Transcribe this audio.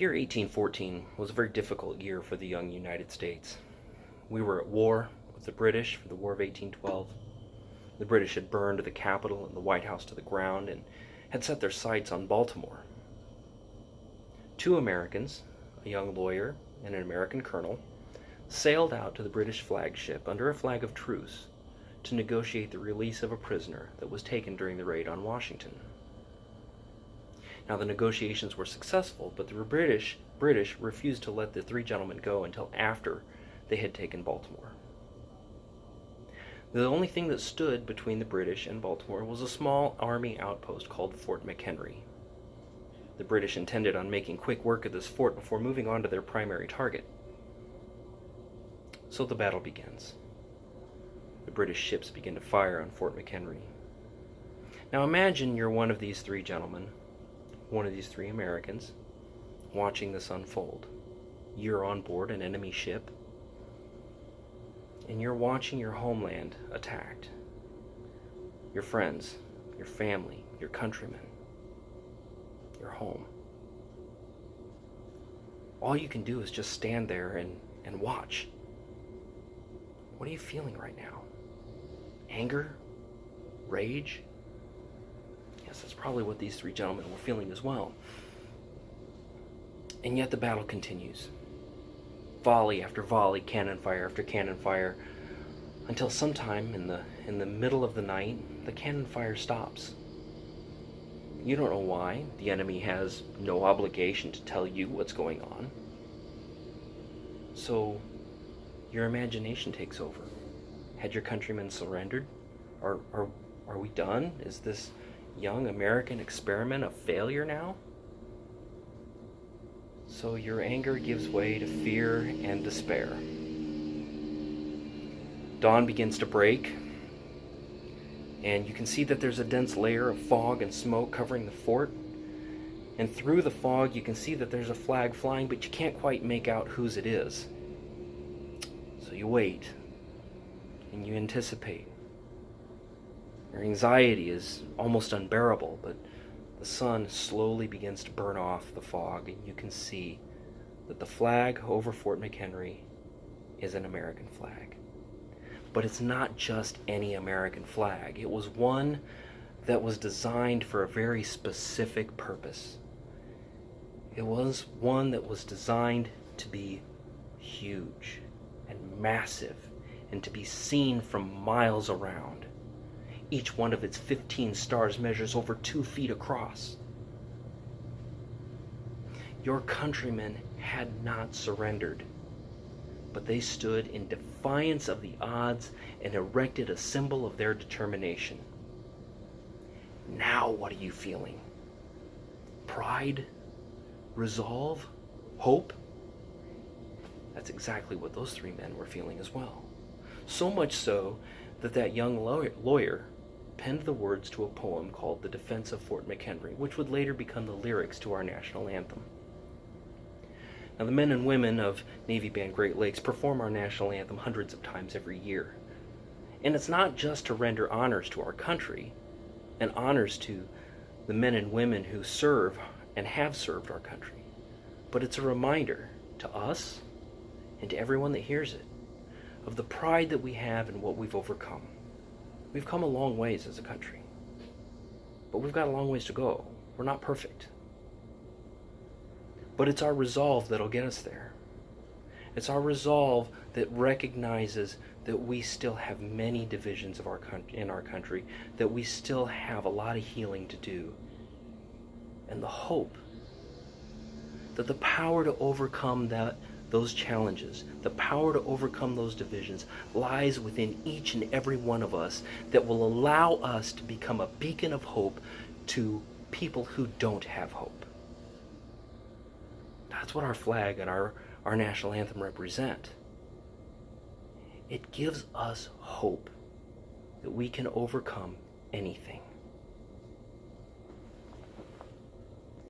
year 1814 was a very difficult year for the young United States. We were at war with the British for the War of 1812. The British had burned the Capitol and the White House to the ground and had set their sights on Baltimore. Two Americans, a young lawyer and an American colonel, sailed out to the British flagship under a flag of truce to negotiate the release of a prisoner that was taken during the raid on Washington. Now, the negotiations were successful, but the British refused to let the three gentlemen go until after they had taken Baltimore. The only thing that stood between the British and Baltimore was a small army outpost called Fort McHenry. The British intended on making quick work of this fort before moving on to their primary target. So the battle begins. The British ships begin to fire on Fort McHenry. Now imagine you're one of these three gentlemen, one of these three Americans, watching this unfold. You're on board an enemy ship, and you're watching your homeland attacked. Your friends, your family, your countrymen, your home. All you can do is just stand there and watch. What are you feeling right now? Anger? Rage? Yes, that's probably what these three gentlemen were feeling as well. And yet the battle continues. Volley after volley, cannon fire after cannon fire, until sometime in the middle of the night, the cannon fire stops. You don't know why. The enemy has no obligation to tell you what's going on. So your imagination takes over. Had your countrymen surrendered? Are we done? Is this young American experiment a failure now? So your anger gives way to fear and despair. Dawn begins to break, and you can see that there's a dense layer of fog and smoke covering the fort. And through the fog, you can see that there's a flag flying, but you can't quite make out whose it is. So you wait, and you anticipate. Your anxiety is almost unbearable, but the sun slowly begins to burn off the fog, and you can see that the flag over Fort McHenry is an American flag. But it's not just any American flag. It was one that was designed for a very specific purpose. It was one that was designed to be huge and massive and to be seen from miles around. Each one of its 15 stars measures over 2 feet across. Your countrymen had not surrendered, but they stood in defiance of the odds and erected a symbol of their determination. Now what are you feeling? Pride? Resolve? Hope? That's exactly what those three men were feeling as well. So much so that young lawyer penned the words to a poem called The Defense of Fort McHenry, which would later become the lyrics to our national anthem. Now, the men and women of Navy Band Great Lakes perform our national anthem hundreds of times every year. And it's not just to render honors to our country and honors to the men and women who serve and have served our country, but it's a reminder to us and to everyone that hears it of the pride that we have in what we've overcome. We've come a long ways as a country, but we've got a long ways to go. We're not perfect. But it's our resolve that'll get us there. It's our resolve that recognizes that we still have many divisions of in our country, that we still have a lot of healing to do, and the hope that the power to overcome those challenges, the power to overcome those divisions, lies within each and every one of us, that will allow us to become a beacon of hope to people who don't have hope. That's what our flag and our national anthem represent. It gives us hope that we can overcome anything.